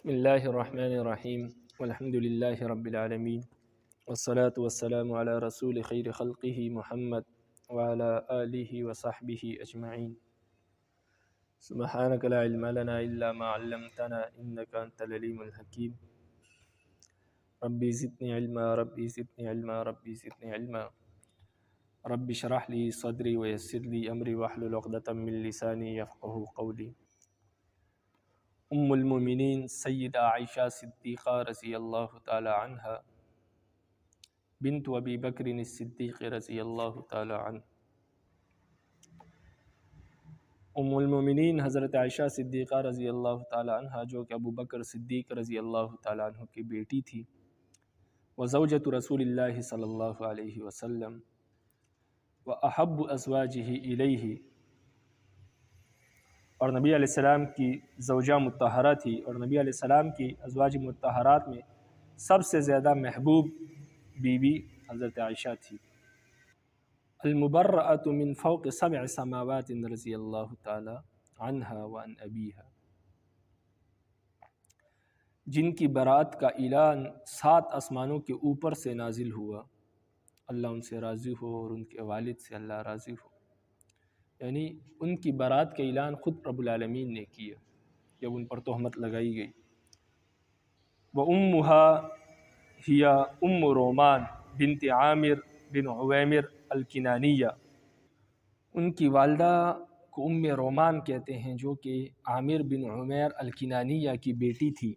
بسم اللہ الرحمن الرحیم والحمد للہ رب العالمین والصلاة والسلام علی رسول خیر خلقہ محمد وعلی آلہ وصحبہ اجمعین سبحانک لا علم لنا الا ما علمتنا انک انت العلیم الحکیم ربی زدنی علما ربی زدنی علما ربی زدنی علما رب اشرح لی صدری ویسر لی امری واحلل عقدۃ من لسانی یفقہوا قولی۔ ام المومنین سیدہ عائشہ صدیقہ رضی اللہ تعالی عنہ بنت ابی بکر الصدیق رضی اللہ تعالی عنہ۔ ام المومنین حضرت عائشہ صدیقہ رضی اللہ تعالی عنہ جو کہ ابو بکر صدیق رضی اللہ تعالی عنہ کی بیٹی تھی، وزوجۃ رسول اللہ صلی اللہ علیہ وسلم واحب ازواجہ الیہ، اور نبی علیہ السلام کی زوجہ مطہرہ تھی، اور نبی علیہ السلام کی ازواج مطہرات میں سب سے زیادہ محبوب بیوی حضرت عائشہ تھی۔ المبرأۃ من فوق سبع سماوات رضی اللہ تعالی عنہا وعن ابیہا، جن کی برات کا اعلان 7 آسمانوں کے اوپر سے نازل ہوا، اللہ ان سے راضی ہو اور ان کے والد سے اللہ راضی ہو، یعنی ان کی برات کا اعلان خود رب العالمین نے کیا جب ان پر تہمت لگائی گئی۔ وَأُمُّهَا هِيَ أُمُّ رومان بنت عامر بن عویمر الکنانیہ، ان کی والدہ کو ام رومان کہتے ہیں جو کہ عامر بن عمیر الکنانیہ کی بیٹی تھی۔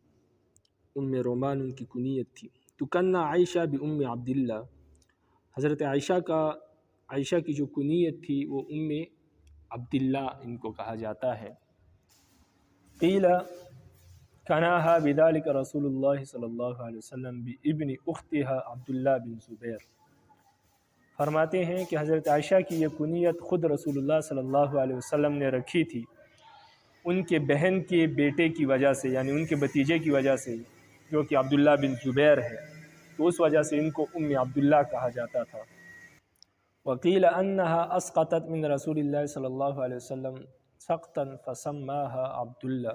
ام رومان ان کی کنیت تھی۔ تکنہ عائشہ بأم عبداللہ، حضرت عائشہ کی جو کنیت تھی وہ ام عبداللہ ان کو کہا جاتا ہے۔ قیل کناها بذلك رسول اللہ صلی اللہ علیہ وسلم بابن اختها عبداللہ بن زبیر، فرماتے ہیں کہ حضرت عائشہ کی یہ کنیت خود رسول اللہ صلی اللہ علیہ وسلم نے رکھی تھی ان کے بہن کے بیٹے کی وجہ سے، یعنی ان کے بھتیجے کی وجہ سے جو کہ عبداللہ بن زبیر ہے، تو اس وجہ سے ان کو ام عبداللہ کہا جاتا تھا۔ وقیل انها اسقطت من رسول اللہ صلی اللہ علیہ وسلم سقطا فسماها عبداللہ،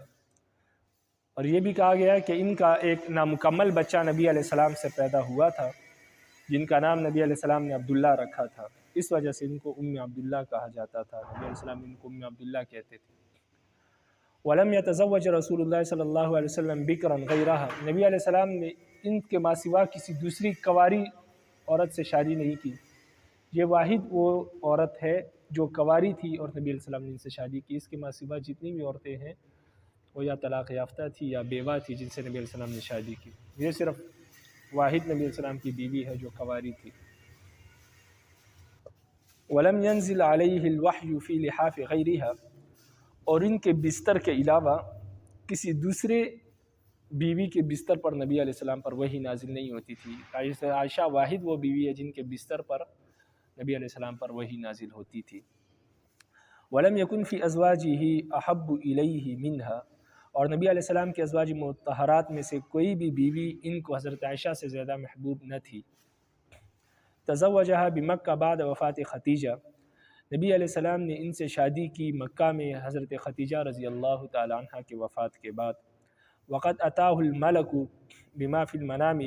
اور یہ بھی کہا گیا کہ ان کا ایک نامکمل بچہ نبی علیہ السلام سے پیدا ہوا تھا جن کا نام نبی علیہ السلام نے عبداللہ رکھا تھا، اس وجہ سے ان کو ام عبداللہ کہا جاتا تھا، نبی علیہ السلام ان کو ام عبداللہ کہتے تھے۔ ولم يتزوج رسول اللہ صلی اللہ علیہ وسلم بکرا غیرہا، نبی علیہ السلام نے ان کے ماں سوا کسی دوسری کنواری عورت سے شادی نہیں کی، یہ واحد وہ عورت ہے جو کنواری تھی اور نبی علیہ السلام نے ان سے شادی کی۔ اس کے ماں سوا جتنی بھی عورتیں ہیں وہ یا طلاق یافتہ تھی یا بیوہ تھی جن سے نبی علیہ السلام نے شادی کی، یہ صرف واحد نبی علیہ السلام کی بیوی ہے جو کنواری تھی۔ ولم ينزل علیہ الوحی فی لحاف غیرہا، اور ان کے بستر کے علاوہ کسی دوسرے بیوی کے بستر پر نبی علیہ السلام پر وحی نازل نہیں ہوتی تھی۔ عائشہ واحد وہ بیوی ہے جن کے بستر پر نبی علیہ السلام پر وحی نازل ہوتی تھی۔ ولم یکن فی ازواجہ احب الیہ منہا، اور نبی علیہ السلام کے ازواج مطہرات میں سے کوئی بھی بیوی ان کو حضرت عائشہ سے زیادہ محبوب نہ تھی۔ تزوجہا بمکہ بعد وفات ختیجہ، نبی علیہ السلام نے ان سے شادی کی مکہ میں حضرت ختیجہ رضی اللہ تعالی عنہ کے وفات کے بعد۔ وقد اتاہ الملک بما فی المنام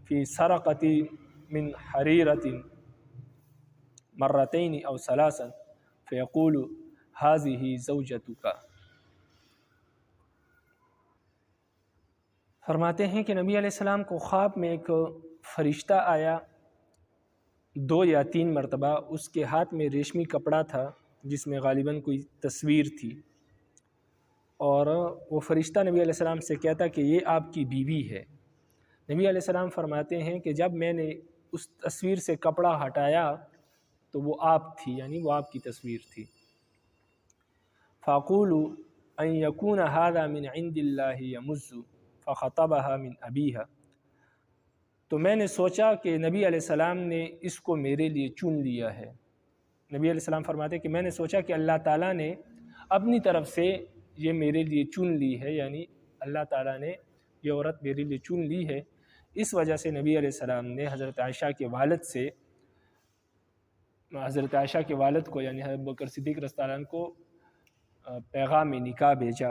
فی سرقۃ من حریرۃ مرتین او ثلاثا فیقول هذه زوجتک، فرماتے ہیں کہ نبی علیہ السلام کو خواب میں ایک فرشتہ آیا 2 یا 3 مرتبہ، اس کے ہاتھ میں ریشمی کپڑا تھا جس میں غالباً کوئی تصویر تھی، اور وہ فرشتہ نبی علیہ السلام سے کہتا کہ یہ آپ کی بیوی ہے۔ نبی علیہ السلام فرماتے ہیں کہ جب میں نے اس تصویر سے کپڑا ہٹایا تو وہ آپ تھی، یعنی وہ آپ کی تصویر تھی۔ فاقول ان یکون ھذا من عند اللہ یمز فخطبها من ابیہا، تو میں نے سوچا کہ نبی علیہ السلام نے اس کو میرے لیے چن لیا ہے۔ نبی علیہ السلام فرماتے ہیں کہ میں نے سوچا کہ اللہ تعالیٰ نے اپنی طرف سے یہ میرے لیے چن لی ہے، یعنی اللہ تعالیٰ نے یہ عورت میرے لیے چن لی ہے، اس وجہ سے نبی علیہ السلام نے حضرت عائشہ کے والد کو یعنی حضرت ابوبکر صدیق رضی اللہ عنہ کو پیغام نکاح بھیجا۔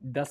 10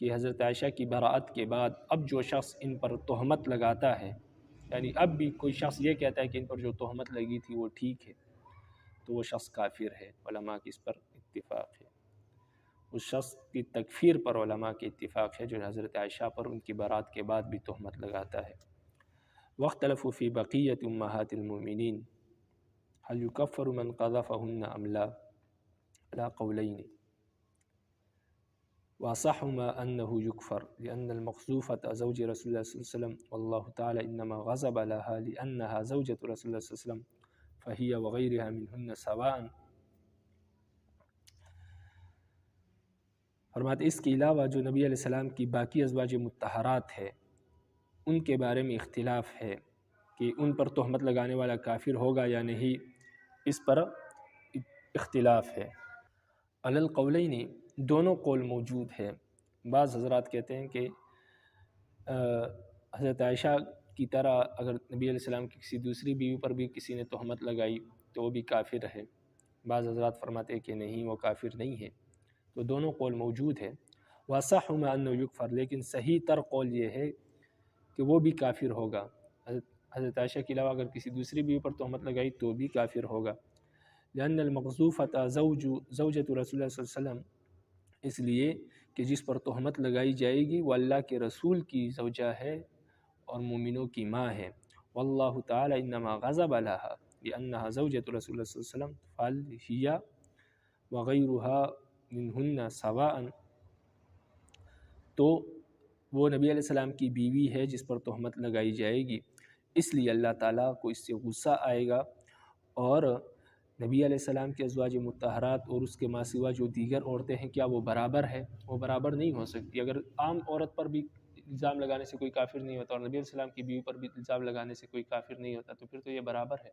کہ حضرت عائشہ کی براءت کے بعد اب جو شخص ان پر تہمت لگاتا ہے، یعنی اب بھی کوئی شخص یہ کہتا ہے کہ ان پر جو تہمت لگی تھی وہ ٹھیک ہے، تو وہ شخص کافر ہے۔ علماء کی اس پر اتفاق ہے، اس شخص کی تکفیر پر علماء کے اتفاق ہے جو حضرت عائشہ پر ان کی برات کے بعد بھی تہمت لگاتا ہے۔ واختلفوا فی بقیت امہات المؤمنین هل يكفر من قذفهن ام لا على قولین واصحهما انه يكفر لان المقذوفة زوج رسول اللہ صلی اللہ علیہ وسلم والله تعالی انما غضب لها لانها زوجة رسول اللہ صلی اللہ علیہ وسلم فهي وغيرها منهن سواء۔ فرماتے اس کے علاوہ جو نبی علیہ السلام کی باقی ازواج مطہرات ہے ان کے بارے میں اختلاف ہے کہ ان پر تہمت لگانے والا کافر ہوگا یا نہیں، اس پر اختلاف ہے۔ علی القولین دونوں قول موجود ہے۔ بعض حضرات کہتے ہیں کہ حضرت عائشہ کی طرح اگر نبی علیہ السلام کی کسی دوسری بیوی پر بھی کسی نے تہمت لگائی تو وہ بھی کافر ہے۔ بعض حضرات فرماتے ہیں کہ نہیں، وہ کافر نہیں ہے۔ تو دونوں قول موجود ہے۔ وَأَصَحُّ مَا أَنَّهُ يُكْفَرُ، لیکن صحیح تر قول یہ ہے کہ وہ بھی کافر ہوگا۔ حضرت عائشہ کے علاوہ اگر کسی دوسری بیوی پر تہمت لگائی تو بھی کافر ہوگا۔ لأن المقذوفة زوجة رسول اللہ صلی اللہ علیہ وسلم، اس لیے کہ جس پر تہمت لگائی جائے گی وہ اللہ کے رسول کی زوجہ ہے اور مومنوں کی ماں ہے۔ واللہ تعالی انما غضب لها لأنها زوجة رسول اللہ صلی اللہ علیہ وسلم فهي وغيرها منهن سواء، تو وہ نبی علیہ السلام کی بیوی ہے جس پر تہمت لگائی جائے گی، اس لیے اللہ تعالیٰ کو اس سے غصہ آئے گا، اور نبی علیہ السلام کے ازواج مطہرات اور اس کے ماں سوا جو دیگر عورتیں ہیں کیا وہ برابر ہے؟ وہ برابر نہیں ہو سکتی۔ اگر عام عورت پر بھی الزام لگانے سے کوئی کافر نہیں ہوتا اور نبی علیہ السلام کی بیوی پر بھی الزام لگانے سے کوئی کافر نہیں ہوتا تو پھر تو یہ برابر ہے،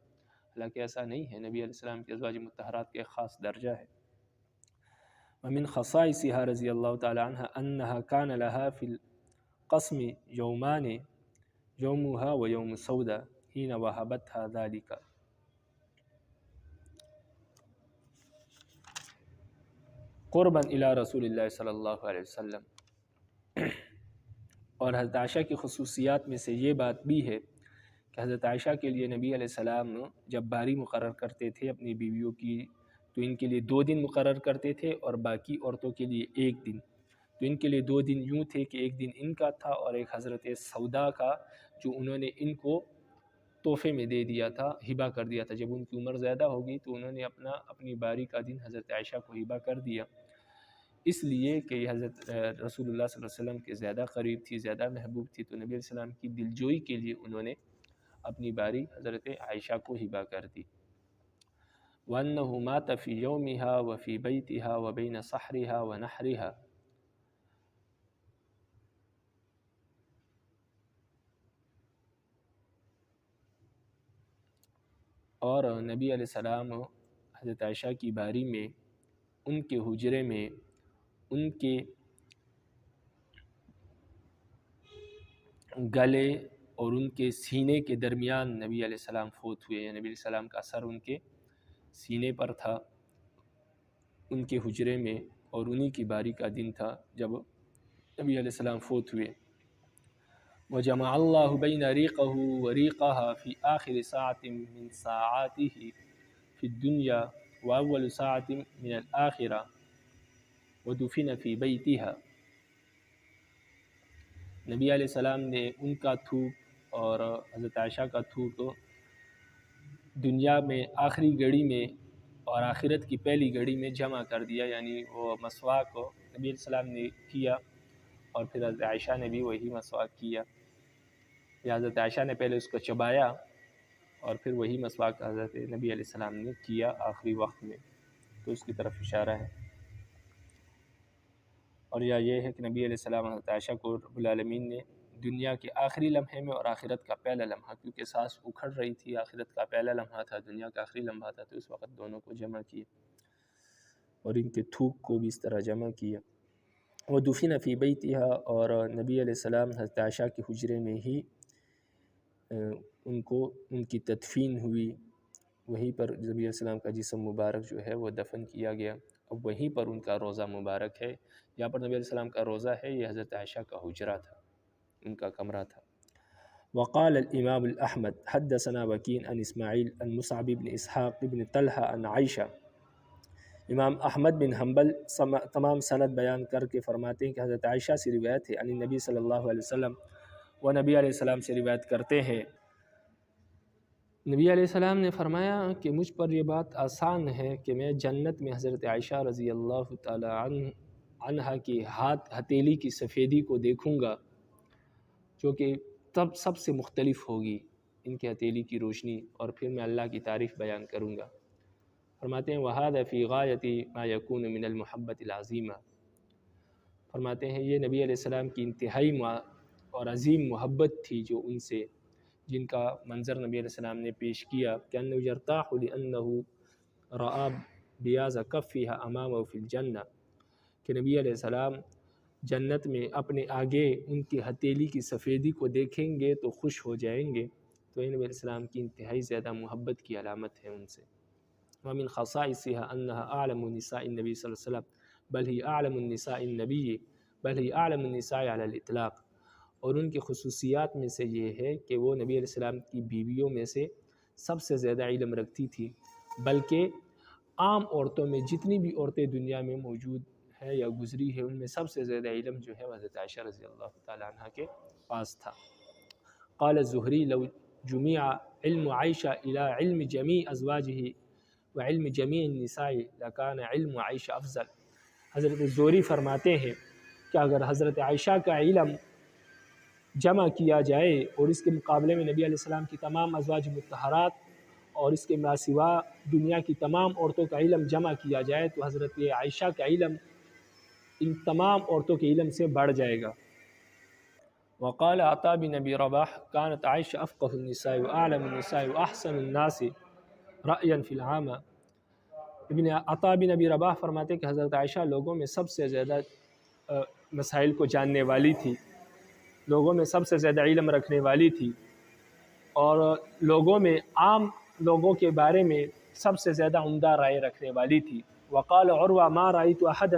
حالانکہ ایسا نہیں ہے۔ نبی علیہ السلام کے ازواج مطہرات کا ایک خاص درجہ ہے۔ ومن خصائصها رضی اللہ تعالی عنہ انہا کان لها فی القسم یومان یومها و یوم سودا حین وہبتها ذالک۔ قربا الی رسول اللہ صلی اللہ علیہ وسلم، اور حضرت عائشہ کی خصوصیات میں سے یہ بات بھی ہے کہ حضرت عائشہ کے لیے نبی علیہ السلام جب باری مقرر کرتے تھے اپنی بیویوں کی تو ان کے لیے 2 دن مقرر کرتے تھے اور باقی عورتوں کے لیے 1 دن۔ تو ان کے لیے 2 دن یوں تھے کہ 1 دن ان کا تھا اور ایک حضرت سودا کا جو انہوں نے ان کو تحفے میں دے دیا تھا، ہبہ کر دیا تھا۔ جب ان کی عمر زیادہ ہوگی تو انہوں نے اپنی باری کا دن حضرت عائشہ کو ہبہ کر دیا، اس لیے کہ یہ حضرت رسول اللہ صلی اللہ علیہ وسلم کے زیادہ قریب تھی، زیادہ محبوب تھی، تو نبی علیہ السلام کی دلجوئی کے لیے انہوں نے اپنی باری حضرت عائشہ کو ہبہ کر دی۔ وَأَنَّهُ مَاتَ فِي يَوْمِهَا وَفِي بَيْتِهَا وَبَيْنَ سَحْرِهَا وَنَحْرِهَا، اور نبی علیہ السلام حضرت عائشہ کی باری میں ان کے حجرے میں ان کے گلے اور ان کے سینے کے درمیان نبی علیہ السلام فوت ہوئے، نبی علیہ السلام کا سر ان کے سینے پر تھا ان کے حجرے میں، اور انہی کی باری کا دن تھا جب نبی علیہ السلام فوت ہوئے۔ وَجَمَعَ اللَّهُ بَيْنَ رِيقَهُ وَرِيقَهَا فِي آخِرِ سَاعَةٍ مِّن سَاعَاتِهِ فِي الدُّنْيَا وَأَوَّلُ سَاعَةٍ مِّنَ الْآخِرَةِ وَدُفِنَ فِي بَيْتِهَا۔ نبی علیہ السلام نے ان کا تھوک اور حضرت عائشہ کا تھوک دنیا میں آخری گھڑی میں اور آخرت کی پہلی گھڑی میں جمع کر دیا، یعنی وہ مسواک کو نبی علیہ السلام نے کیا اور پھر حضرت عائشہ نے بھی وہی مسواک کیا، یا حضرت عائشہ نے پہلے اس کو چبایا اور پھر وہی مسواک حضرت نبی علیہ السلام نے کیا آخری وقت میں، تو اس کی طرف اشارہ ہے۔ اور یا یہ ہے کہ نبی علیہ السلام حضرت عائشہ کو رب العالمین نے دنیا کے آخری لمحے میں اور آخرت کا پہلا لمحہ، کیونکہ سانس اکھڑ رہی تھی، آخرت کا پہلا لمحہ تھا، دنیا کا آخری لمحہ تھا، تو اس وقت دونوں کو جمع کیا اور ان کے تھوک کو بھی اس طرح جمع کیا۔ وَدُفِنَ فِي بَيْتِهَا، اور نبی علیہ السلام حضرت عائشہ کے حجرے میں ہی ان کی تدفین ہوئی، وہیں پر نبی علیہ السلام کا جسم مبارک جو ہے وہ دفن کیا گیا۔ اب وہیں پر ان کا روضہ مبارک ہے، جہاں پر نبی علیہ السلام کا روضہ ہے، یہ حضرت عائشہ کا حجرہ تھا، ان کا کمرہ تھا۔ وقال الامام الاحمد حدثنا وکین عن اسماعیل عن مصعب بن اسحاق بن طلحہ عن عائشہ۔ امام احمد بن حنبل تمام سند بیان کر کے فرماتے ہیں کہ حضرت عائشہ سے روایت ہے، عن نبی صلی اللہ علیہ وسلم، وہ نبی علیہ السلام سے روایت کرتے ہیں، نبی علیہ السلام نے فرمایا کہ مجھ پر یہ بات آسان ہے کہ میں جنت میں حضرت عائشہ رضی اللہ تعالی عنہا کی ہتھیلی کی سفیدی کو دیکھوں گا، جو کہ تب سب سے مختلف ہوگی ان کے ہتھیلی کی روشنی، اور پھر میں اللہ کی تعریف بیان کروں گا۔ فرماتے ہیں وَهَذَا فِي غَایَةِ مَا يَكُونُ مِنَ الْمُحَبَّةِ الْعَظِیمَةِ، فرماتے ہیں یہ نبی علیہ السلام کی انتہائی اور عظیم محبت تھی جو ان سے، جن کا منظر نبی علیہ السلام نے پیش کیا کہ أَنَّهُ يَرْتَاحُ لِأَنَّهُ رَآ بِيَاضَ كَفِّهَا أَمَامَهُ فِي الْجَنَّةِ، کہ نبی علیہ السلام جنت میں اپنے آگے ان کی ہتھیلی کی سفیدی کو دیکھیں گے تو خوش ہو جائیں گے، تو یہ نبی علیہ السلام کی انتہائی زیادہ محبت کی علامت ہے ان سے۔ وَمِنْ خَصَائِصِهَا أَنَّهَا أَعْلَمُ نِسَاءِ النَّبِيِّ صلی اللہ علیہ وسلم بل ہی أعلم النساء النبی بل ہی أعلم النساء على الإطلاق، اور ان کی خصوصیات میں سے یہ ہے کہ وہ نبی علیہ السلام کی بیویوں میں سے سب سے زیادہ علم رکھتی تھی، بلکہ عام عورتوں میں جتنی بھی عورتیں دنیا میں موجود ہے یا گزری ہے ان میں سب سے زیادہ علم جو ہے حضرت عائشہ رضی اللہ تعالیٰ عنہ کے پاس تھا۔ قال الزہری لو جمع علم عائشہ الى علم جمیع ازواجہ وعلم جمیع النساء لکان علم عائشہ افضل، حضرت زہری فرماتے ہیں کہ اگر حضرت عائشہ کا علم جمع کیا جائے اور اس کے مقابلے میں نبی علیہ السلام کی تمام ازواج مطہرات اور اس کے ما سوا دنیا کی تمام عورتوں کا علم جمع کیا جائے تو حضرت عائشہ کا علم ان تمام عورتوں کے علم سے بڑھ جائے گا۔ وقال عطا بن ابی رباح كانت عائشہ افقہ النساء واعلم النساء واحسن الناس رأیا فی العامہ، ابن عطا بن ابی رباح فرماتے ہیں کہ حضرت عائشہ لوگوں میں سب سے زیادہ مسائل کو جاننے والی تھی، لوگوں میں سب سے زیادہ علم رکھنے والی تھی، اور لوگوں میں عام لوگوں کے بارے میں سب سے زیادہ عمدہ رائے رکھنے والی تھی۔ وقال عروہ ما رأیت احدا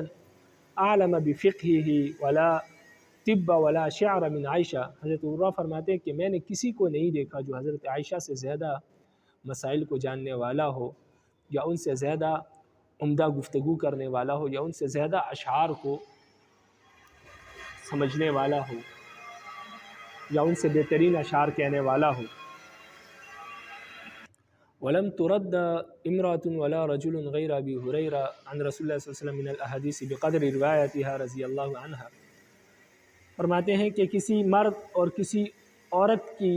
اعلم بفقہہ ولا طب ولا شعر من عائشہ، حضرت عروہ فرماتے ہیں کہ میں نے کسی کو نہیں دیکھا جو حضرت عائشہ سے زیادہ مسائل کو جاننے والا ہو، یا ان سے زیادہ عمدہ گفتگو کرنے والا ہو، یا ان سے زیادہ اشعار کو سمجھنے والا ہو، یا ان سے بہترین اشعار کہنے والا ہو۔ ولم ترد امرأة ولا رجل غیر ابی ہریرہ عن رسول اللہ صلی اللہ علیہ وسلم من الاحادیث بقدر روایتها رضی اللہ عنہا، فرماتے ہیں کہ کسی مرد اور کسی عورت کی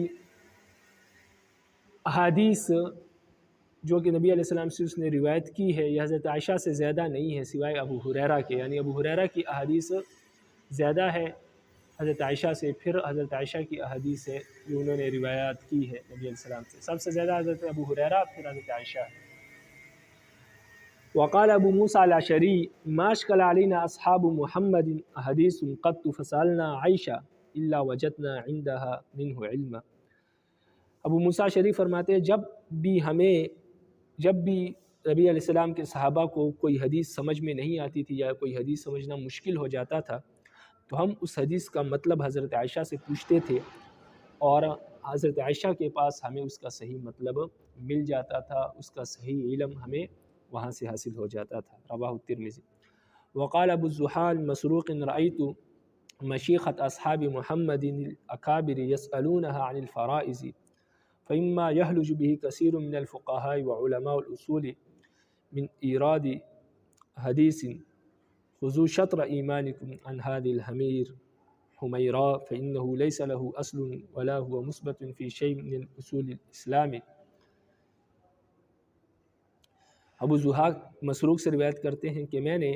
احادیث جو کہ نبی علیہ السلام سے اس نے روایت کی ہے یہ حضرت عائشہ سے زیادہ نہیں ہے سوائے ابو ہریرہ کے، یعنی ابو ہریرہ کی احادیث زیادہ ہے حضرت عائشہ سے، پھر حضرت عائشہ کی احادیث ہے جو انہوں نے روایات کی ہے نبی علیہ السلام سے، سب سے زیادہ حضرت ابو ہریرہ پھر حضرت عائشہ ہے۔ وقال ابو موسیٰ الاشعری ما اشکل علینا اصحاب محمد حدیث قط فسألنا عائشہ الا وجدنا عندها منہ علما، ابو موسیٰ شریف فرماتے ہیں جب بھی نبی علیہ السلام کے صحابہ کو کوئی حدیث سمجھ میں نہیں آتی تھی یا کوئی حدیث سمجھنا مشکل ہو جاتا تھا تو ہم اس حدیث کا مطلب حضرت عائشہ سے پوچھتے تھے، اور حضرت عائشہ کے پاس ہمیں اس کا صحیح مطلب مل جاتا تھا، اس کا صحیح علم ہمیں وہاں سے حاصل ہو جاتا تھا۔ رواہ الترمذی۔ وقال ابو الزحال مسروق رأیت مشیخۃ اصحاب محمد الاکابر یسألونها عن الفرائض فإما يهلج به كثير من الفقهاء وعلماء الأصول من إيراد حديث خذوا شطر إيمانكم عن هذه الحمير حميراء فإنه ليس له أصل ولا هو مثبت في شيء من الأصول الإسلام۔ ابو زحاق مسروق سے روایت کرتے ہیں کہ میں نے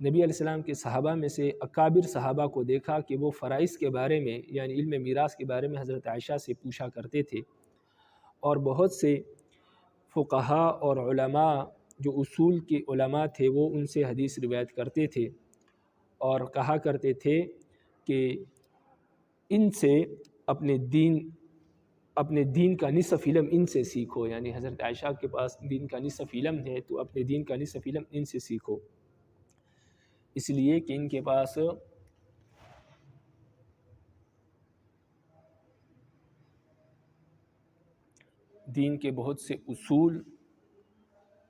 نبی علیہ السلام کے صحابہ میں سے اکابر صحابہ کو دیکھا کہ وہ فرائض کے بارے میں یعنی علم میراث کے بارے میں حضرت عائشہ سے پوچھا کرتے تھے، اور بہت سے فقہاء اور علماء جو اصول کے علماء تھے وہ ان سے حدیث روایت کرتے تھے اور کہا کرتے تھے کہ ان سے اپنے دین اپنے دین کا نصف علم ان سے سیکھو، یعنی حضرت عائشہ کے پاس دین کا نصف علم ہے تو اپنے دین کا نصف علم ان سے سیکھو، اس لیے کہ ان کے پاس دین کے بہت سے اصول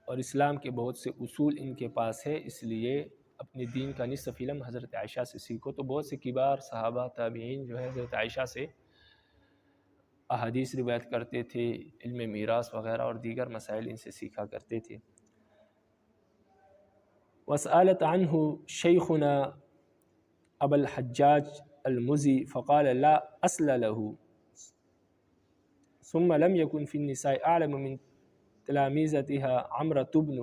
اور اسلام کے بہت سے اصول ان کے پاس ہے، اس لیے اپنے دین کا نصف علم حضرت عائشہ سے سیکھو۔ تو بہت سے کبار صحابہ تابعین جو ہے حضرت عائشہ سے احادیث روایت کرتے تھے، علم میراث وغیرہ اور دیگر مسائل ان سے سیکھا کرتے تھے۔ وسألت عنہ شیخنا ابا الحجاج المزی فقال لا اصل له ثم لم يكن في النساء اعلم من تلاميذتها عمرة بن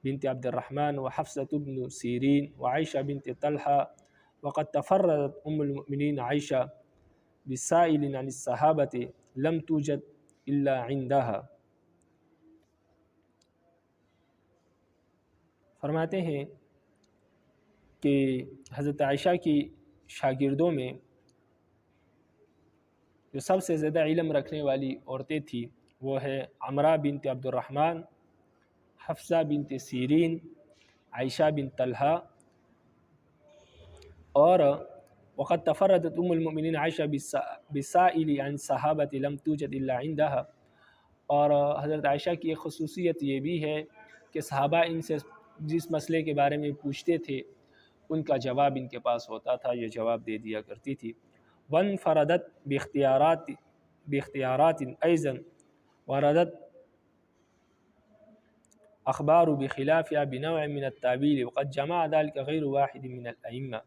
بنت عبد الرحمن وحفصة بن سيرين وعائشة بنت طلحة وقد تفردت المؤمنين عائشة بسائل عن الصحابة لم توجد إلا عندها۔ فرماتے ہیں کہ حضرت عائشہ کی شاگردوں میں جو سب سے زیادہ علم رکھنے والی عورتیں تھیں وہ ہے عمرہ بنت عبد الرحمن، حفصہ بنت سیرین، عائشہ بنت طلحہ، اور وقد تفردت المؤمنین عائشہ بالسائل عن صحابۃ لم توجد الا عندها، اور حضرت عائشہ کی ایک خصوصیت یہ بھی ہے کہ صحابہ ان سے جس مسئلے کے بارے میں پوچھتے تھے ان کا جواب ان کے پاس ہوتا تھا، یہ جواب دے دیا کرتی تھی۔ وانفردت باختیارات ایضا وردت اخبار بخلافها بنوع من التاویل وقد جمع ذلك غیر واحد من الائمہ،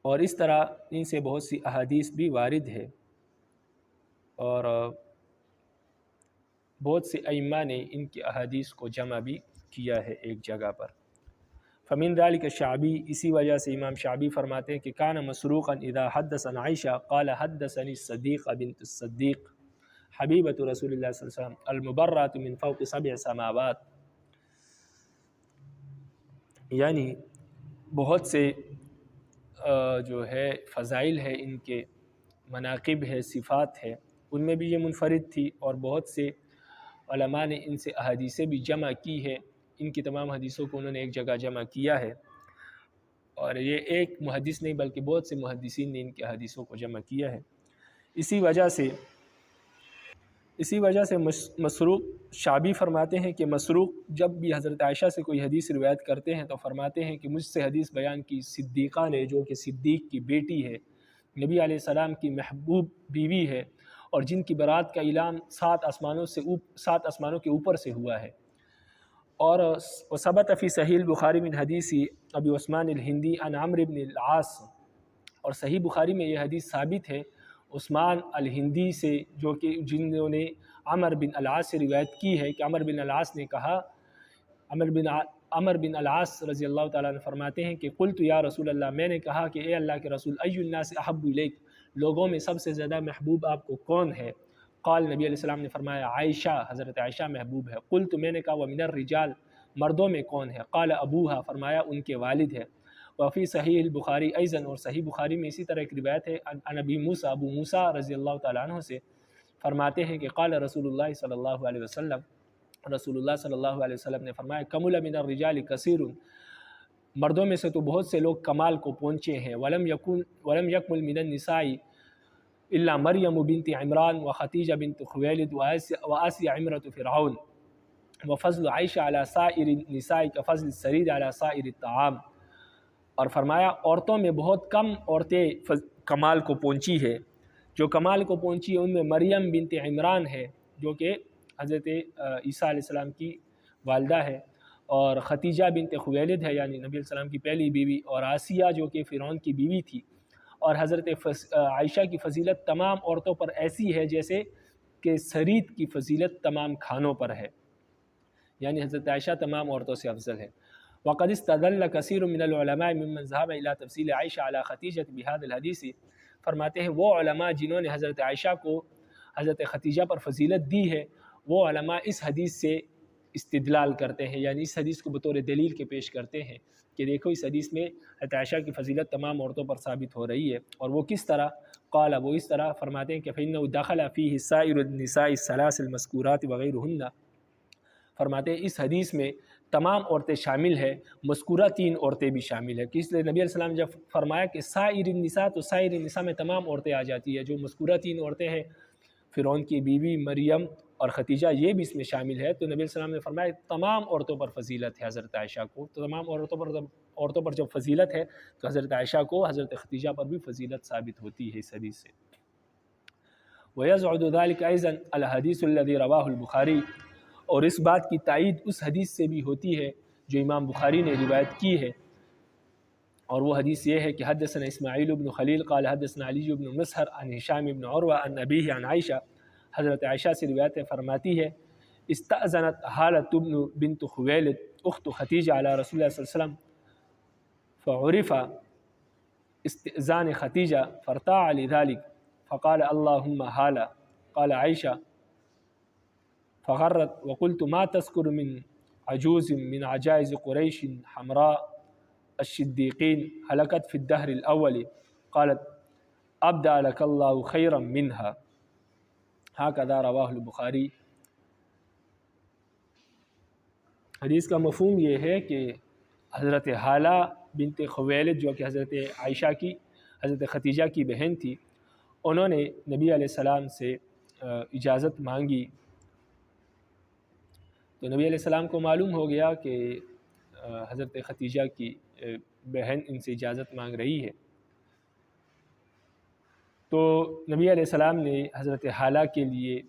اور اس طرح ان سے بہت سی احادیث بھی وارد ہے اور بہت سے ائمہ نے ان کی احادیث کو جمع بھی کیا ہے ایک جگہ پر۔ فمن ذلك شعبی، اسی وجہ سے امام شعبی فرماتے ہیں کہ کان مسروقا اذا حدث عن عائشہ قال حدثنی الصدیقہ بنت الصدیق حبیبۃ رسول اللہ صلی اللہ علیہ وسلم المبرأۃ من فوق 7 سماوات، یعنی بہت سے جو ہے فضائل ہے، ان کے مناقب ہے، صفات ہے، ان میں بھی یہ منفرد تھی، اور بہت سے علماء نے ان سے احادیثیں بھی جمع کی ہے، ان کی تمام حدیثوں کو انہوں نے ایک جگہ جمع کیا ہے، اور یہ ایک محدث نہیں بلکہ بہت سے محدثین نے ان کی حدیثوں کو جمع کیا ہے۔ اسی وجہ سے مسروق شعبی فرماتے ہیں کہ مسروق جب بھی حضرت عائشہ سے کوئی حدیث روایت کرتے ہیں تو فرماتے ہیں کہ مجھ سے حدیث بیان کی صدیقہ نے، جو کہ صدیق کی بیٹی ہے، نبی علیہ السلام کی محبوب بیوی ہے، اور جن کی برات کا اعلان 7 آسمانوں کے اوپر سے ہوا ہے۔ اور ثبت فی صحیح البخاری من حدیث ابی عثمان الہندی عن عمرو بن العاص، اور صحیح بخاری میں یہ حدیث ثابت ہے عثمان الہندی سے، جو کہ جنہوں نے عمر بن العاص سے روایت کی ہے کہ عمر بن العاص نے کہا، عمر بن العاص رضی اللہ تعالیٰ عنہ فرماتے ہیں کہ قلت یا رسول اللہ، میں نے کہا کہ اے اللہ کے رسول، ای الناس احب الیک، لوگوں میں سب سے زیادہ محبوب آپ کو کون ہے؟ قال، نبی علیہ السلام نے فرمایا عائشہ، حضرت عائشہ محبوب ہے۔ قلت، میں نے کہا ومن الرجال، مردوں میں کون ہے؟ قال ابوہا، فرمایا ان کے والد ہے۔ وفی صحیح البخاری ایضاً، اور صحیح بخاری میں اسی طرح ایک روایت ہے عن ابی موسیٰ، ابو موسیٰ رضی اللہ تعالیٰ عنہ سے فرماتے ہیں کہ قال رسول اللہ صلی اللہ علیہ وسلم، رسول اللہ صلی اللہ علیہ وسلم نے فرمایا کمل من الرجال کثیر، مردوں میں سے تو بہت سے لوگ کمال کو پہنچے ہیں، ولم یکمل من النساء الا مریم بنت عمران وخدیجہ بنت خویلد وآسیہ عمرۃ فرعون وفضل عائشہ علی سائر النساء کفضل السرید علی سائر الطعام، اور فرمایا عورتوں میں بہت کم عورتیں کمال کو پہنچی ہے، جو کمال کو پہنچی ہے ان میں مریم بنت عمران ہے جو کہ حضرت عیسیٰ علیہ السلام کی والدہ ہے، اور خدیجہ بنت خویلد ہے یعنی نبی علیہ السلام کی پہلی بیوی، اور آسیہ جو کہ فرعون کی بیوی تھی، اور حضرت عائشہ کی فضیلت تمام عورتوں پر ایسی ہے جیسے کہ سرید کی فضیلت تمام کھانوں پر ہے، یعنی حضرت عائشہ تمام عورتوں سے افضل ہے۔ وقد استدل كثير من العلماء ممن ذهب الى تفصيل عائشہ علی خدیجہ بهذا الحدیث، فرماتے ہیں وہ علماء جنہوں نے حضرت عائشہ کو حضرت خدیجہ پر فضیلت دی ہے، وہ علماء اس حدیث سے استدلال کرتے ہیں، یعنی اس حدیث کو بطور دلیل کے پیش کرتے ہیں کہ دیکھو اس حدیث میں حضرت عائشہ کی فضیلت تمام عورتوں پر ثابت ہو رہی ہے، اور وہ کس طرح؟ قال، وہ اس طرح فرماتے ہیں کہ فإنه دخل فيه سائر النساء الثلاث المذکورات وغیرهن، فرماتے ہیں اس حدیث میں تمام عورتیں شامل ہیں، مذکورہ 3 عورتیں بھی شامل ہیں، کہ اس لیے نبی علیہ السلام جب فرمایا کہ سائر النساء، تو سائر النساء میں تمام عورتیں آ جاتی ہیں، جو مذکورہ 3 عورتیں ہیں، فرعون کی بیوی مریم اور ختیجہ، یہ بھی اس میں شامل ہے۔ تو نبی علیہ السلام نے فرمایا تمام عورتوں پر فضیلت ہے حضرت عائشہ کو، تو تمام عورتوں پر جب فضیلت ہے تو حضرت عائشہ کو حضرت ختیجہ پر بھی فضیلت ثابت ہوتی ہے اس حدیث سے۔ وَيَزْعُدُ ذَلِكَ أَيْضًا الْحَدِيثُ الَّذِي رَوَاهُ الْبُخَارِي، اور اس بات کی تائید اس حدیث سے بھی ہوتی ہے جو امام بخاری نے روایت کی ہے، اور وہ حدیث یہ ہے کہ حدثنا اسماعیل بن خلیل قال حدثنا علی بن مسہر عن ہشام بن عروہ عن ابیہ عن عائشہ، حضرت عائشہ سے روایت فرماتی ہے استأذنت حالۃ بنت خویلد اخت ختیجہ علی رسول اللہ صلی اللہ علیہ وسلم فعرف استئذان ختیجہ فارتاع لذلك فقال اللهم حالہ، قال عائشہ فغرت وقلت ما تذكر من عجوز من عجائز قریش حمراء الشدیقین ہلکت فی الدہر الاول قالت ابدأ لك اللہ خیرا منها، ہکذا رواہ البخاری۔ حدیث کا مفہوم یہ ہے کہ حضرت حالہ بنت خویلد جو کہ حضرت عائشہ کی، حضرت ختیجہ کی بہن تھی، انہوں نے نبی علیہ السلام سے اجازت مانگی، تو نبی علیہ السلام کو معلوم ہو گیا کہ حضرت ختیجہ کی بہن ان سے اجازت مانگ رہی ہے، تو نبی علیہ السلام نے حضرت حالہ کے لیے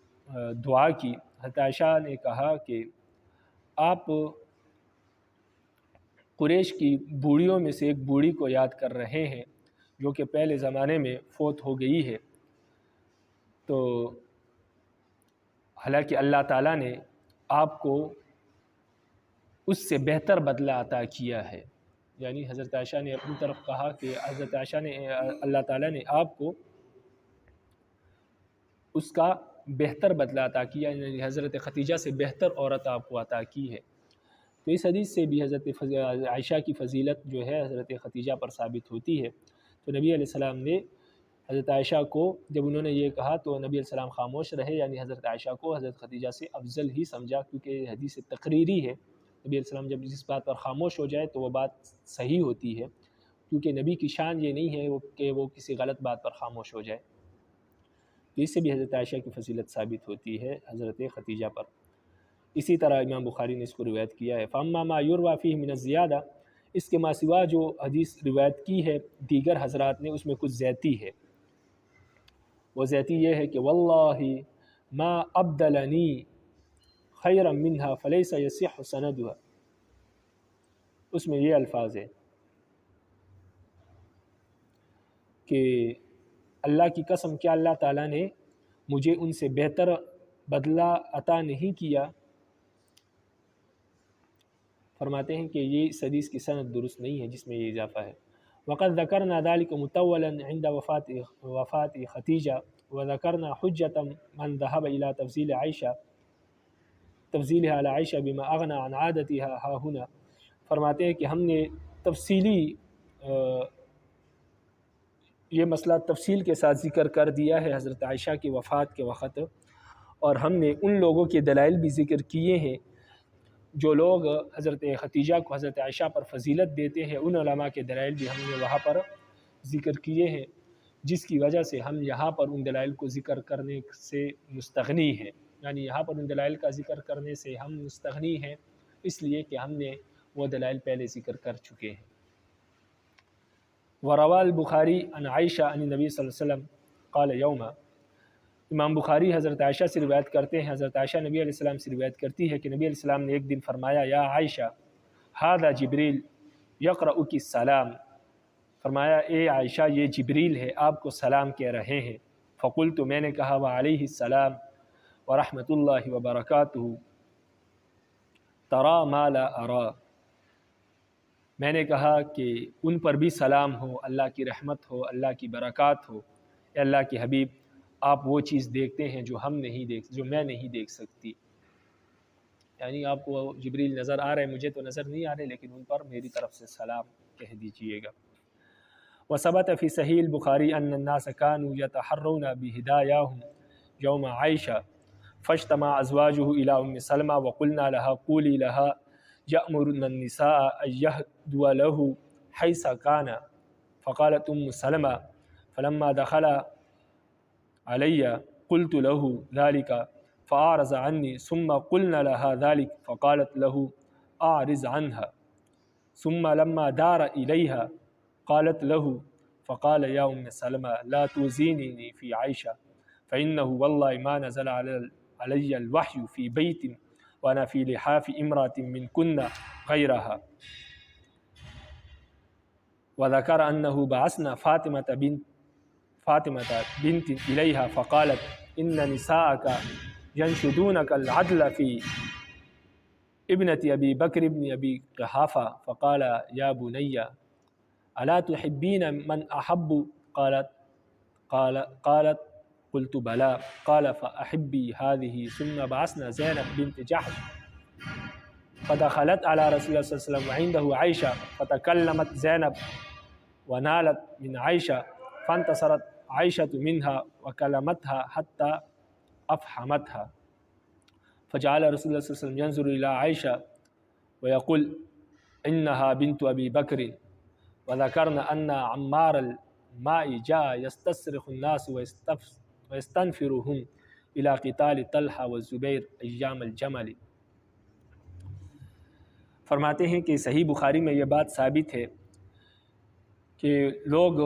دعا کی۔ حضرت عائشہ نے کہا کہ آپ قریش کی بوڑھیوں میں سے ایک بوڑھی کو یاد کر رہے ہیں جو کہ پہلے زمانے میں فوت ہو گئی ہے، تو حالانکہ اللہ تعالیٰ نے آپ کو اس سے بہتر بدلہ عطا کیا ہے، یعنی حضرت عائشہ نے اپنی طرف کہا کہ حضرت عائشہ نے اللہ تعالیٰ نے آپ کو اس کا بہتر بدلہ عطا کیا، یعنی حضرت ختیجہ سے بہتر عورت آپ کو عطا کی ہے۔ تو اس حدیث سے بھی حضرت عائشہ کی فضیلت جو ہے حضرت ختیجہ پر ثابت ہوتی ہے۔ تو نبی علیہ السلام نے حضرت عائشہ کو جب انہوں نے یہ کہا تو نبی علیہ السلام خاموش رہے، یعنی حضرت عائشہ کو حضرت ختیجہ سے افضل ہی سمجھا، کیونکہ یہ حدیث تقریری ہے۔ نبی علیہ السلام جب جس بات پر خاموش ہو جائے تو وہ بات صحیح ہوتی ہے، کیونکہ نبی کی شان یہ نہیں ہے کہ وہ کسی غلط بات پر خاموش ہو جائے، تو اس سے بھی حضرت عائشہ کی فضیلت ثابت ہوتی ہے حضرت ختیجہ پر۔ اسی طرح امام بخاری نے اس کو روایت کیا ہے۔ فَأَمَّا مَا يُرْوَى فِيهِ مِنَ الزِّيَادَةِ، اس کے ماں سوا جو حدیث روایت کی ہے دیگر حضرات نے، اس میں کچھ زیادتی ہے۔ وہ زیادتی یہ ہے کہ وَاللَّهِ مَا أَبْدَلَنِي خَيْرًا مِنْهَا فَلَيْسَ يَصِحُّ سَنَدُهَا، اس میں یہ الفاظ ہے کہ اللہ کی قسم کیا اللہ تعالیٰ نے مجھے ان سے بہتر بدلہ عطا نہیں کیا، فرماتے ہیں کہ یہ اس حدیث کی سند درست نہیں ہے جس میں یہ اضافہ ہے۔ وقد ذکرنا ذلك مطولا عند وفات ختیجہ وذکرنا حجۃ من ذهب الى تفضیلها على عائشہ بما اغنى عن عادتها ها هنا، فرماتے ہیں کہ ہم نے تفصیلی یہ مسئلہ تفصیل کے ساتھ ذکر کر دیا ہے حضرت عائشہ کی وفات کے وقت، اور ہم نے ان لوگوں کے دلائل بھی ذکر کیے ہیں جو لوگ حضرت ختیجہ کو حضرت عائشہ پر فضیلت دیتے ہیں، ان علماء کے دلائل بھی ہم نے وہاں پر ذکر کیے ہیں، جس کی وجہ سے ہم یہاں پر ان دلائل کو ذکر کرنے سے مستغنی ہیں، یعنی یہاں پر ان دلائل کا ذکر کرنے سے ہم مستغنی ہیں، اس لیے کہ ہم نے وہ دلائل پہلے ذکر کر چکے ہیں۔ وروى البخاری عن عائشہ عن نبی صلی اللہ علیہ وسلم قال یوما، امام بخاری حضرت عائشہ سے روایت کرتے ہیں، حضرت عائشہ نبی علیہ السلام سے روایت کرتی ہے کہ نبی علیہ السلام نے ایک دن فرمایا یا عائشہ ھذا جبریل یقرؤک السلام، فرمایا اے عائشہ یہ جبریل ہے آپ کو سلام کہہ رہے ہیں۔ فقلت، میں نے کہا وعلیہ السلام ورحمۃ اللہ وبرکاتہ ترى ما لا ارى، میں نے کہا کہ ان پر بھی سلام ہو، اللہ کی رحمت ہو، اللہ کی برکات ہو، اے اللہ کے حبیب آپ وہ چیز دیکھتے ہیں جو میں نہیں دیکھ سکتی، یعنی آپ کو جبریل نظر آ رہے ہیں، مجھے تو نظر نہیں آ رہے، لیکن ان پر میری طرف سے سلام کہہ دیجئے گا۔ وثبت فی صحیح البخاری ان الناس كانوا يتحرون بهداياهم يوم عائشة فاجتمع ازواجه الى ام سلمى وقلنا لها قولي لها يأمرن النساء ان يهدوا له حيث كان، فقالت ام سلمة فلما دخل علي قلت له ذلك فأعرض عني، ثم قلنا لها ذلك فقالت له أعرض عنها، ثم لما دار إليها قالت له فقال يا أم سلمة لا توزينني في عائشة فإنه والله ما نزل علي الوحي في بيت وأنا في لحاف امرأة منكن غيرها، وذكر أنه بعثنا فاطمة بنت إليها فقالت إن نساءك ينشدونك العدل في ابنة أبي بكر بن أبي قحافة، فقال يا بني ألا تحبين من أحب؟ قالت قلت بلى، قال فأحبي هذه، ثم بعثنا زينب بنت جحش فدخلت على رسول الله صلى الله عليه وسلم وعنده عائشة فتكلمت زينب ونالت من عائشة فانتصرت عائشة منها وكلمتها حتى أفحمتها، فجعل رسول الله صلى الله عليه وسلم ينظر إلى عائشة ويقول إنها بنت أبي بكر، وذكرنا أن عمار الماء جاء يستصرخ الناس ويستنفرهم إلى قتال طلحة والزبير أيام الجمل۔ فرماتے ہیں کہ صحیح بخاری میں یہ بات ثابت ہے کہ لوگ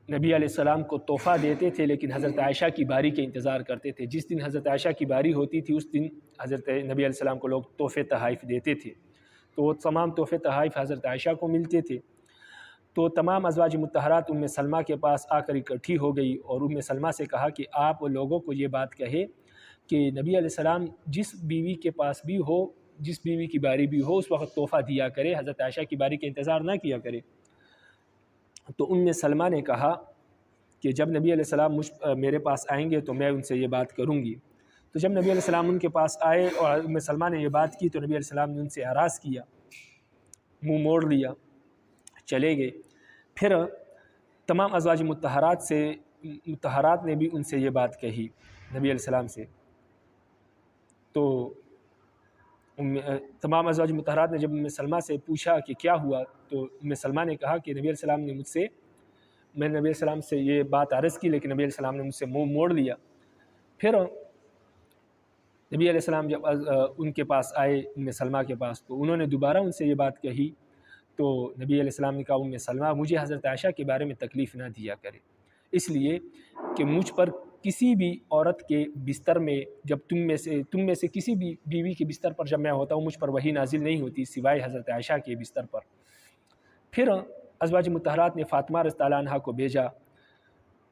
نبی علیہ السلام کو تحفہ دیتے تھے، لیکن حضرت عائشہ کی باری کے انتظار کرتے تھے۔ جس دن حضرت عائشہ کی باری ہوتی تھی اس دن حضرت نبی علیہ السلام کو لوگ تحفے تحائف دیتے تھے، تو وہ تمام تحفے تحائف حضرت عائشہ کو ملتے تھے۔ تو تمام ازواج مطہرات ام سلمہ کے پاس آ کر اکٹھی ہو گئی اور ام سلمہ سے کہا کہ آپ لوگوں کو یہ بات کہے کہ نبی علیہ السلام جس بیوی کے پاس بھی ہو، جس بیوی کی باری بھی ہو، اس وقت تحفہ دیا کرے، حضرت عائشہ کی باری کا انتظار نہ کیا کرے۔ تو ام سلمہ نے کہا کہ جب نبی علیہ السلام میرے پاس آئیں گے تو میں ان سے یہ بات کروں گی۔ تو جب نبی علیہ السلام ان کے پاس آئے اور ام سلمہ نے یہ بات کی تو نبی علیہ السلام نے ان سے اعراض کیا، منہ موڑ لیا، چلے گئے۔ پھر تمام ازواج مطہرات نے بھی ان سے یہ بات کہی نبی علیہ السلام سے۔ تو تمام ازواج مطہرات نے جب ام سلمہ سے پوچھا کہ کیا ہوا، تو ام سلمہ نے کہا کہ نبی علیہ السلام نے میں نے نبی علیہ السلام سے یہ بات عرض کی، لیکن نبی علیہ السلام نے مجھ سے منہ موڑ لیا۔ پھر نبی علیہ السلام جب ان کے پاس آئے ام سلمہ کے پاس تو انہوں نے دوبارہ ان سے یہ بات کہی، تو نبی علیہ السلام نے کہا ام سلمہ مجھے حضرت عائشہ کے بارے میں تکلیف نہ دیا کرے، اس لیے کہ مجھ پر کسی بھی عورت کے بستر میں جب تم میں سے کسی بھی بیوی کے بستر پر جب میں ہوتا ہوں مجھ پر وحی نازل نہیں ہوتی سوائے حضرت عائشہ کے بستر پر۔ پھر ازواج مطہرات نے فاطمہ رضی اللہ عنہا کو بھیجا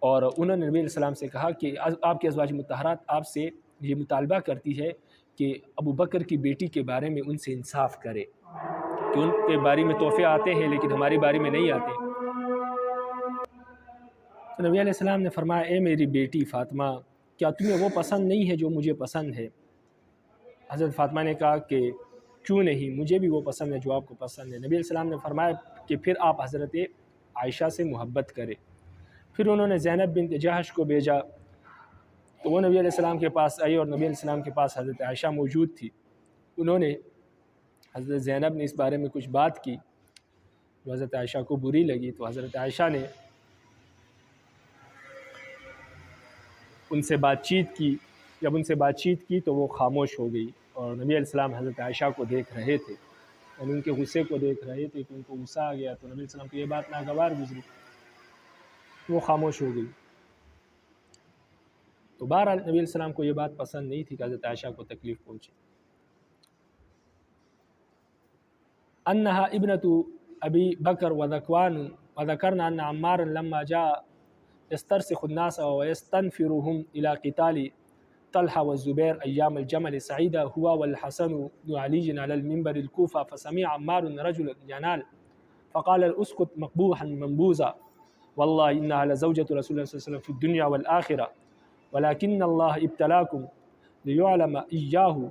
اور انہوں نے نبی علیہ السلام سے کہا کہ آپ کے ازواج مطہرات آپ سے یہ مطالبہ کرتی ہے کہ ابو بکر کی بیٹی کے بارے میں ان سے انصاف کرے، کہ ان کے باری میں تحفے آتے ہیں لیکن ہماری باری میں نہیں آتے۔ تو نبی علیہ السلام نے فرمایا اے میری بیٹی فاطمہ، کیا تمہیں وہ پسند نہیں ہے جو مجھے پسند ہے؟ حضرت فاطمہ نے کہا کہ کیوں نہیں، مجھے بھی وہ پسند ہے جو آپ کو پسند ہے۔ نبی علیہ السلام نے فرمایا کہ پھر آپ حضرت عائشہ سے محبت کریں۔ پھر انہوں نے زینب بنت جحش کو بھیجا تو وہ نبی علیہ السلام کے پاس آئی اور نبی علیہ السلام کے پاس حضرت عائشہ موجود تھی۔ انہوں نے حضرت زینب نے اس بارے میں کچھ بات کی جو حضرت عائشہ کو بری لگی، تو حضرت عائشہ نے ان سے بات چیت کی۔ جب ان سے بات چیت کی تو وہ خاموش ہو گئی اور نبی علیہ السلام حضرت عائشہ کو دیکھ رہے تھے اور ان کے غصے کو دیکھ رہے تھے کہ ان کو غصہ آ گیا، تو نبی علیہ السلام کو یہ بات ناگوار گزری، وہ خاموش ہو گئی۔ تو بہرحال نبی علیہ السلام کو یہ بات پسند نہیں تھی کہ حضرت عائشہ کو تکلیف پہنچے۔ انہا ابنت ابی بکر وذکرنا ان عمار لما جاء يسترسخ الناس ويستنفرهم الى قتال طلحة والزبير ايام الجمل سعيد هو والحسن بن علي على المنبر الكوفة، فسمع عمار رجل ينال فقال اسكت مقبوحا منبوذا والله انها لزوجة رسول الله صلى الله عليه وسلم في الدنيا والآخرة ولكن الله ابتلاكم ليعلم إياه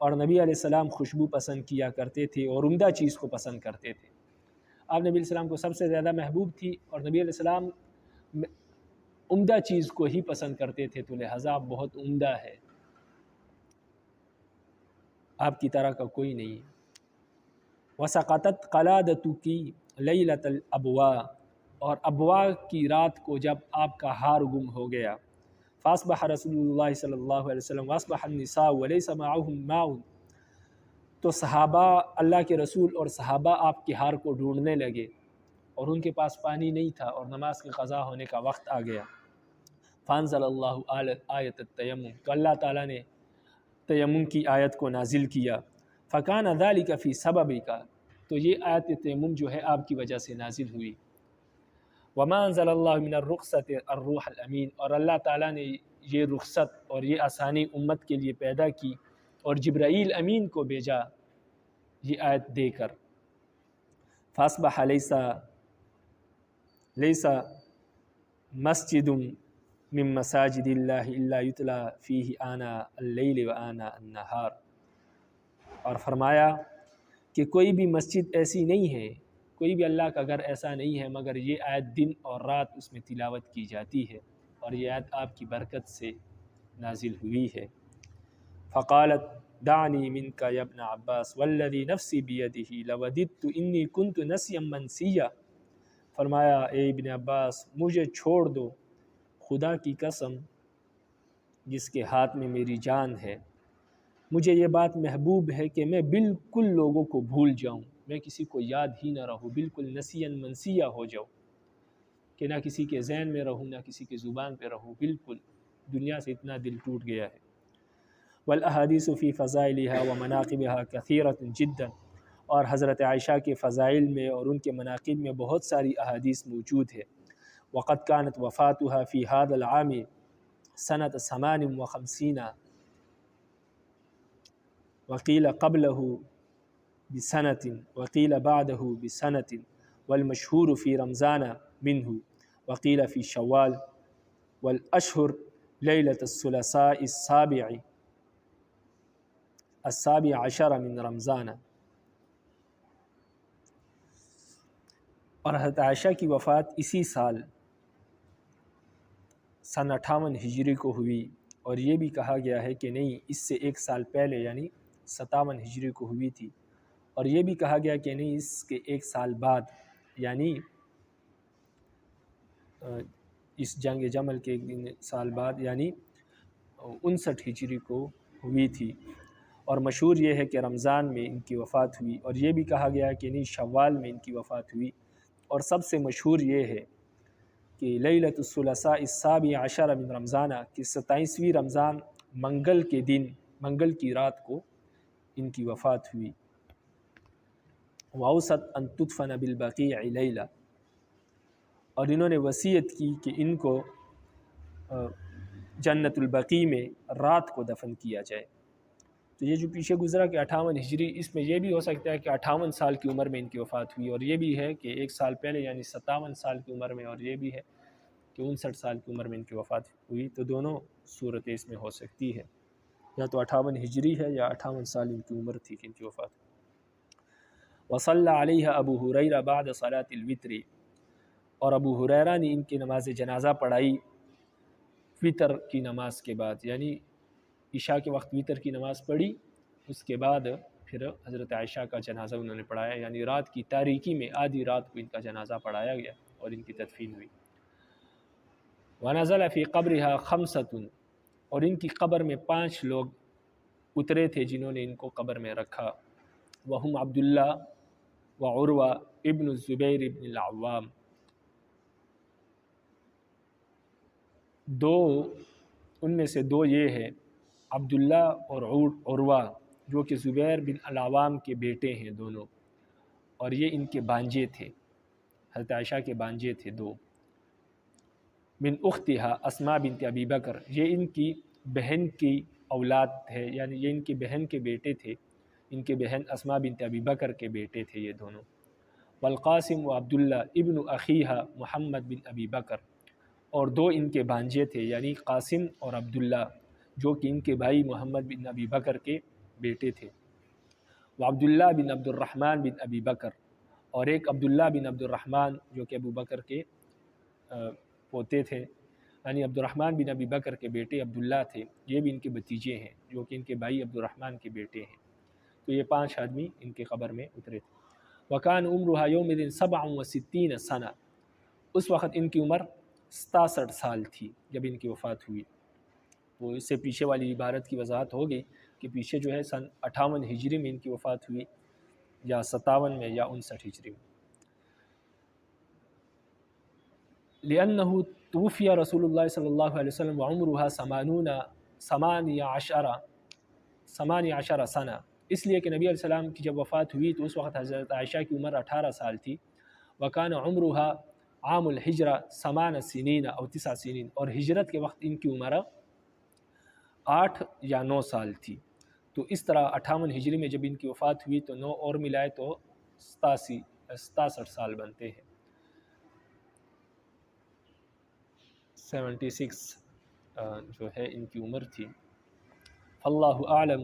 اور نبی علیہ السلام خوشبو پسند کیا کرتے تھے اور عمدہ چیز کو پسند کرتے تھے۔ آپ نبی علیہ السلام کو سب سے زیادہ محبوب تھی اور نبی علیہ السلام عمدہ چیز کو ہی پسند کرتے تھے، تو لہٰذا آپ بہت عمدہ ہے، آپ کی طرح کا کوئی نہیں۔ وَسَقَطَتْ قَلَادَتُكِ لَيْلَةَ الْأَبْوَاءِ، اور ابوا کی رات کو جب آپ کا ہار گم ہو گیا، فَأَصْبَحَ رسول اللہ صلی اللہ علیہ وسلم وَأَصْبَحَ النِّسَاءُ وَلَيْسَ مَعَهُمْ مَاءٌ، تو صحابہ، اللہ کے رسول اور صحابہ آپ کے ہار کو ڈھونڈنے لگے اور ان کے پاس پانی نہیں تھا اور نماز کی قضا ہونے کا وقت آ گیا۔ فَأَنزَلَ اللَّهُ آیَةَ التَّیَمُّم، تو اللہ تعالیٰ نے تیمم کی آیت کو نازل کیا۔ فَكَانَ ذَلِكَ فِي سَبَبِكَ، تو یہ آیت تیمم جو ہے آپ کی وجہ سے نازل ہوئی۔ وَمَا أَنزَلَ اللَّهُ مِنَ الرُّخْصَةِ الرُّوحَ الْأَمِينَ، اور اللہ تعالیٰ نے یہ رخصت اور یہ آسانی امت کے لیے پیدا کی اور جبرائیل امین کو بھیجا یہ آیت دے کر۔ فَأَصْبَحَ لَيْسَ مَسْجِدٌ مِّن مَّسَاجِدِ اللَّهِ إِلَّا يُتْلَى فِيهِ آنَاءَ اللَّيْلِ وَآنَاءَ النَّهَارِ، اور فرمایا کہ کوئی بھی مسجد ایسی نہیں ہے، کوئی بھی اللہ کا گھر ایسا نہیں ہے مگر یہ آیت دن اور رات اس میں تلاوت کی جاتی ہے، اور یہ آیت آپ کی برکت سے نازل ہوئی ہے۔ فقالت دعنی منک یا ابن عباس والذی نفسی بیدہ لوددت انی کنت نسیا منسیا، فرمایا اے ابن عباس مجھے چھوڑ دو، خدا کی قسم جس کے ہاتھ میں میری جان ہے، مجھے یہ بات محبوب ہے کہ میں بالکل لوگوں کو بھول جاؤں، میں کسی کو یاد ہی نہ رہوں، بالکل نسیا منسیا ہو جاؤں، کہ نہ کسی کے ذہن میں رہوں نہ کسی کی زبان پہ رہوں، بالکل دنیا سے اتنا دل ٹوٹ گیا ہے۔ والاحادیث فی فضائلها ومناقبها کثیرۃ جدا، اور حضرت عائشہ کے فضائل میں اور ان کے مناقب میں بہت ساری احادیث موجود ہے۔ وقد كانت وفاتها في هذا العام سنة 58 وقيل قبله بسنة وقيل بعده بسنة، والمشهور في رمضان منه وقيل في شوال، والأشهر ليلة الثلاثاء السابع عشر من رمضان، اور حضرت عائشہ کی وفات اسی سال سن 58 ہجری کو ہوئی، اور یہ بھی کہا گیا ہے کہ نہیں اس سے ایک سال پہلے یعنی 57 ہجری کو ہوئی تھی، اور یہ بھی کہا گیا کہ نہیں اس کے ایک سال بعد یعنی اس جنگ جمل کے ایک سال بعد یعنی 59 ہجری کو ہوئی تھی، اور مشہور یہ ہے کہ رمضان میں ان کی وفات ہوئی، اور یہ بھی کہا گیا کہ نہیں شوال میں ان کی وفات ہوئی، اور سب سے مشہور یہ ہے کہ لیلۃ الثلاثاء السابع عشر من رمضان، کہ 27ویں رمضان منگل کے دن، منگل کی رات کو ان کی وفات ہوئی۔ وَأَوْصَتْ أَن تُدْفَنَ بِالْبَقِيعِ لَيْلًا، اور انہوں نے وصیت کی کہ ان کو جنت البقیع میں رات کو دفن کیا جائے۔ تو یہ جو پیچھے گزرا کہ 58 ہجری، اس میں یہ بھی ہو سکتا ہے کہ 58 سال کی عمر میں ان کی وفات ہوئی، اور یہ بھی ہے کہ ایک سال پہلے یعنی 57 سال کی عمر میں، اور یہ بھی ہے کہ 59 سال کی عمر میں ان کی وفات ہوئی، تو دونوں صورتیں اس میں ہو سکتی ہے، یا تو 58 ہجری ہے یا 58 سال ان کی عمر تھی کہ ان کی وفات ہوئی۔ وصلی علیہ ابو ہریرہ بعد صلاۃ الوتر، اور ابو ہریرہ نے ان کی نماز جنازہ پڑھائی وطر کی نماز کے بعد، یعنی عشاء کے وقت وطر کی نماز پڑھی، اس کے بعد پھر حضرت عائشہ کا جنازہ انہوں نے پڑھایا، یعنی رات کی تاریکی میں آدھی رات کو ان کا جنازہ پڑھایا گیا اور ان کی تدفین ہوئی۔ وَنَزَلَ فِي قَبْرِهَا خَمْسَةٌ، اور ان کی قبر میں 5 لوگ اترے تھے جنہوں نے ان کو قبر میں رکھا، وَهُمْ عبداللہ وعروہ ابن الزبیر ابن العوام، ان میں سے 2 یہ ہے عبداللہ اور عروہ، جو کہ زبیر بن العوام کے بیٹے ہیں دونوں، اور یہ ان کے بانجے تھے، حضرت عائشہ کے بانجے تھے 2۔ من اختہا اسماء بنت ابی بکر، یہ ان کی بہن کی اولاد ہے، یعنی یہ ان کی بہن کے بیٹے تھے، ان کے بہن اسماء بنت ابی بکر کے بیٹے تھے یہ دونوں۔ والقاسم و عبداللہ ابن اخیہا محمد بن ابی بکر، اور 2 ان کے بانجے تھے، یعنی قاسم اور عبداللہ، جو کہ ان کے بھائی محمد بن ابی بکر کے بیٹے تھے، وہ عبداللہ بن عبد الرحمن بن ابی بکر، اور ایک عبداللہ بن عبد الرحمن جو کہ ابو بکر کے پوتے تھے، یعنی عبد الرحمن بن ابی بکر کے بیٹے عبداللہ تھے، یہ بھی ان کے بھتیجے ہیں جو کہ ان کے بھائی عبد الرحمن کے بیٹے ہیں۔ تو یہ 5 آدمی ان کے قبر میں اترے تھے۔ وکان عمرها یومئذ 67 سنہ، اس وقت ان کی عمر 67 سال تھی جب ان کی وفات ہوئی۔ تو اس سے پیچھے والی عبارت کی وضاحت ہوگی کہ پیچھے جو ہے سن 58 ہجری میں ان کی وفات ہوئی، یا 57 میں، یا 59 ہجری میں۔ لأنه توفی رسول اللہ صلی اللہ علیہ وسلم وعمرها 18 سنہ، اس لیے کہ نبی علیہ السلام کی جب وفات ہوئی تو اس وقت حضرت عائشہ کی عمر 18 سال تھی۔ وکان عمرها عام الحجرہ 8 سنین او 9 سنین، اور ہجرت کے وقت ان کی عمر 8 یا 9 سال تھی۔ تو اس طرح 58 ہجری میں جب ان کی وفات ہوئی تو 9 اور ملائے تو 67 سال بنتے ہیں، 76 جو ہے ان کی عمر تھی۔ فاللہ اعلم،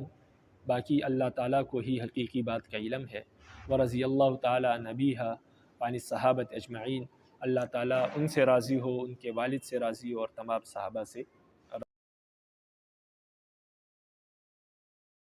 باقی اللہ تعالیٰ کو ہی حقیقی بات کا علم ہے۔ ورضی اللہ تعالیٰ نبیہا وعن الصحابۃ اجمعین، اللہ تعالیٰ ان سے راضی ہو، ان کے والد سے راضی ہو اور تمام صحابہ سے